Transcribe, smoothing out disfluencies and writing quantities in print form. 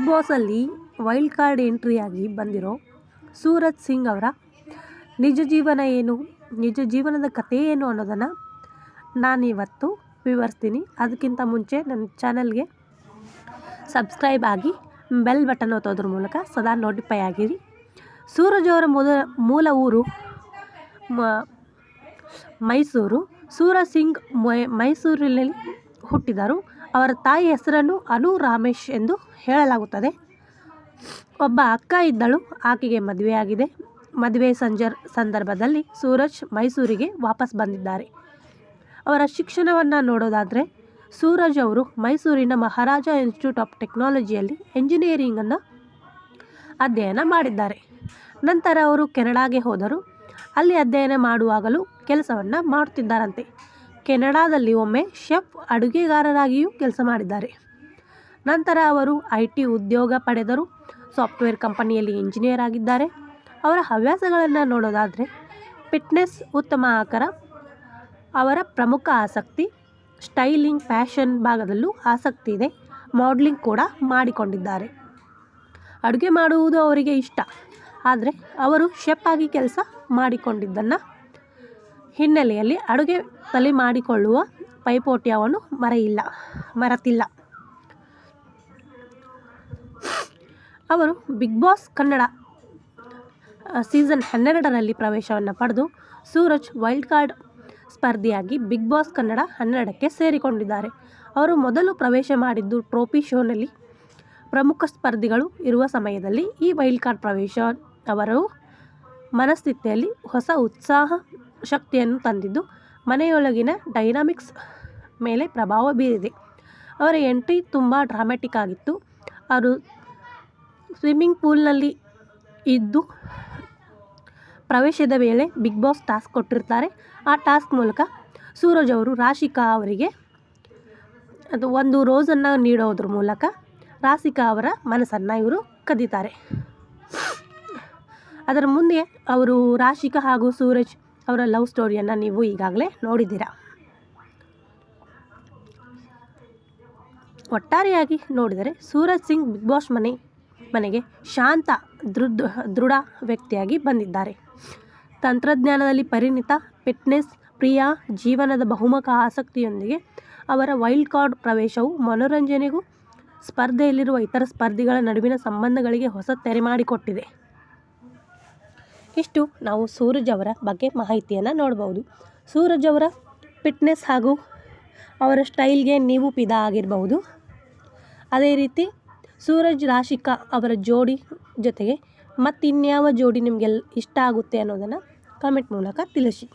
Big ಬಾಸಲ್ಲಿ wild card ಎಂಟ್ರಿಯಾಗಿ ಬಂದಿರೋ ಸೂರಜ್ ಸಿಂಗ್ ಅವರ ನಿಜ ಜೀವನ ಏನು, ನಿಜ ಜೀವನದ ಕಥೆ ಏನು ಅನ್ನೋದನ್ನು ನಾನಿವತ್ತು ವಿವರಿಸ್ತೀನಿ. ಅದಕ್ಕಿಂತ ಮುಂಚೆ ನನ್ನ ಚಾನಲ್ಗೆ ಸಬ್ಸ್ಕ್ರೈಬ್ ಆಗಿ ಬೆಲ್ ಬಟನ್ ಒತ್ತೋದ್ರ ಮೂಲಕ ಸದಾ ನೋಟಿಫೈ ಆಗಿರಿ. ಸೂರಜ್ ಅವರ ಮೂಲ ಊರು ಮೈಸೂರು. ಸೂರಜ್ ಸಿಂಗ್ ಮೈಸೂರಿನಲ್ಲಿ ಹುಟ್ಟಿದರು. ಅವರ ತಾಯಿ ಹೆಸರನ್ನು ಅನು ರಾಮೇಶ್ ಎಂದು ಹೇಳಲಾಗುತ್ತದೆ. ಒಬ್ಬ ಅಕ್ಕ ಇದ್ದಳು, ಆಕೆಗೆ ಮದುವೆಯಾಗಿದೆ. ಮದುವೆ ಸಂದರ್ಭದಲ್ಲಿ ಸೂರಜ್ ಮೈಸೂರಿಗೆ ವಾಪಸ್ ಬಂದಿದ್ದಾರೆ. ಅವರ ಶಿಕ್ಷಣವನ್ನು ನೋಡೋದಾದರೆ ಸೂರಜ್ ಅವರು ಮೈಸೂರಿನ ಮಹಾರಾಜ ಇನ್ಸ್ಟಿಟ್ಯೂಟ್ ಆಫ್ ಟೆಕ್ನಾಲಜಿಯಲ್ಲಿ ಎಂಜಿನಿಯರಿಂಗನ್ನು ಅಧ್ಯಯನ ಮಾಡಿದ್ದಾರೆ. ನಂತರ ಅವರು ಕೆನಡಾಗೆ ಹೋದರು. ಅಲ್ಲಿ ಅಧ್ಯಯನ ಮಾಡುವಾಗಲೂ ಕೆಲಸವನ್ನು ಮಾಡುತ್ತಿದ್ದಾರಂತೆ. ಕೆನಡಾದಲ್ಲಿ ಒಮ್ಮೆ ಶೆಫ್ ಅಡುಗೆಗಾರರಾಗಿಯೂ ಕೆಲಸ ಮಾಡಿದ್ದಾರೆ. ನಂತರ ಅವರು IT ಉದ್ಯೋಗ ಪಡೆದರು. ಸಾಫ್ಟ್ವೇರ್ ಕಂಪನಿಯಲ್ಲಿ ಇಂಜಿನಿಯರ್ ಆಗಿದ್ದಾರೆ. ಅವರ ಹವ್ಯಾಸಗಳನ್ನು ನೋಡೋದಾದರೆ ಫಿಟ್ನೆಸ್, ಉತ್ತಮ ಆಕಾರ ಅವರ ಪ್ರಮುಖ ಆಸಕ್ತಿ. ಸ್ಟೈಲಿಂಗ್, ಫ್ಯಾಷನ್ ಭಾಗದಲ್ಲೂ ಆಸಕ್ತಿ ಇದೆ. ಮಾಡಲಿಂಗ್ ಕೂಡ ಮಾಡಿಕೊಂಡಿದ್ದಾರೆ. ಅಡುಗೆ ಮಾಡುವುದು ಅವರಿಗೆ ಇಷ್ಟ. ಆದರೆ ಅವರು ಶೆಫ್ ಆಗಿ ಕೆಲಸ ಮಾಡಿಕೊಂಡಿದ್ದನ್ನು ಹಿನ್ನೆಲೆಯಲ್ಲಿ ಅಡುಗೆ ತಲೆ ಮಾಡಿಕೊಳ್ಳುವ ಪೈಪೋಟಿ ಅವನು ಮರೆತಿಲ್ಲ. ಅವರು ಬಿಗ್ ಬಾಸ್ ಕನ್ನಡ ಸೀಸನ್ 12ರಲ್ಲಿ ಪ್ರವೇಶವನ್ನು ಪಡೆದು ಸೂರಜ್ ವೈಲ್ಡ್ ಕಾರ್ಡ್ ಸ್ಪರ್ಧಿಯಾಗಿ ಬಿಗ್ ಬಾಸ್ ಕನ್ನಡ 12ಕ್ಕೆ ಸೇರಿಕೊಂಡಿದ್ದಾರೆ. ಅವರು ಮೊದಲು ಪ್ರವೇಶ ಮಾಡಿದ್ದು ಟ್ರೋಫಿ ಶೋನಲ್ಲಿ ಪ್ರಮುಖ ಸ್ಪರ್ಧಿಗಳು ಇರುವ ಸಮಯದಲ್ಲಿ. ಈ ವೈಲ್ಡ್ ಕಾರ್ಡ್ ಪ್ರವೇಶ ಅವರು ಮನಸ್ಥಿತಿಯಲ್ಲಿ ಹೊಸ ಉತ್ಸಾಹ ಶಕ್ತಿಯನ್ನು ತಂದಿದ್ದು ಮನೆಯೊಳಗಿನ ಡೈನಾಮಿಕ್ಸ್ ಮೇಲೆ ಪ್ರಭಾವ ಬೀರಿದೆ. ಅವರ ಎಂಟ್ರಿ ತುಂಬ ಡ್ರಾಮ್ಯಾಟಿಕ್ ಆಗಿತ್ತು. ಅವರು ಸ್ವಿಮ್ಮಿಂಗ್ ಪೂಲ್ನಲ್ಲಿ ಇದ್ದು ಪ್ರವೇಶದ ವೇಳೆ ಬಿಗ್ ಬಾಸ್ ಟಾಸ್ಕ್ ಕೊಟ್ಟಿರ್ತಾರೆ. ಆ ಟಾಸ್ಕ್ ಮೂಲಕ ಸೂರಜ್ ಅವರು ರಾಶಿಕಾ ಅವರಿಗೆ ಒಂದು ರೋಸನ್ನು ನೀಡೋದ್ರ ಮೂಲಕ ರಾಶಿಕಾ ಅವರ ಮನಸ್ಸನ್ನು ಇವರು ಕದೀತಾರೆ. ಅದರ ಮುಂದೆ ಅವರು ರಾಶಿಕಾ ಹಾಗೂ ಸೂರಜ್ ಅವರ ಲವ್ ಸ್ಟೋರಿಯನ್ನು ನೀವು ಈಗಾಗಲೇ ನೋಡಿದ್ದೀರಾ. ಒಟ್ಟಾರೆಯಾಗಿ ನೋಡಿದರೆ ಸೂರಜ್ ಸಿಂಗ್ ಬಿಗ್ ಬಾಸ್ ಮನೆಗೆ ಶಾಂತ, ದೃಢ ವ್ಯಕ್ತಿಯಾಗಿ ಬಂದಿದ್ದಾರೆ. ತಂತ್ರಜ್ಞಾನದಲ್ಲಿ ಪರಿಣಿತ, ಫಿಟ್ನೆಸ್ ಪ್ರಿಯ, ಜೀವನದ ಬಹುಮುಖ ಆಸಕ್ತಿಯೊಂದಿಗೆ ಅವರ ವೈಲ್ಡ್ ಕಾರ್ಡ್ ಪ್ರವೇಶವು ಮನೋರಂಜನೆಗೂ ಸ್ಪರ್ಧೆಯಲ್ಲಿರುವ ಇತರ ಸ್ಪರ್ಧಿಗಳ ನಡುವಿನ ಸಂಬಂಧಗಳಿಗೆ ಹೊಸ ತೆರೆ ಮಾಡಿಕೊಟ್ಟಿದೆ. ಇಷ್ಟು ನಾವು ಸೂರಜ್ ಅವರ ಬಗ್ಗೆ ಮಾಹಿತಿಯನ್ನು ನೋಡಬಹುದು. ಸೂರಜ್ ಅವರ ಫಿಟ್ನೆಸ್ ಹಾಗೂ ಅವರ ಸ್ಟೈಲ್ಗೆ ನೀವು ಫಿದಾ ಆಗಿರಬಹುದು. ಅದೇ ರೀತಿ ಸೂರಜ್ ರಾಶಿಕಾ ಅವರ ಜೋಡಿ ಜೊತೆಗೆ ಮತ್ತಿನ್ಯಾವ ಜೋಡಿ ನಿಮಗೆ ಇಷ್ಟ ಆಗುತ್ತೆ ಅನ್ನೋದನ್ನು ಕಾಮೆಂಟ್ ಮೂಲಕ ತಿಳಿಸಿ.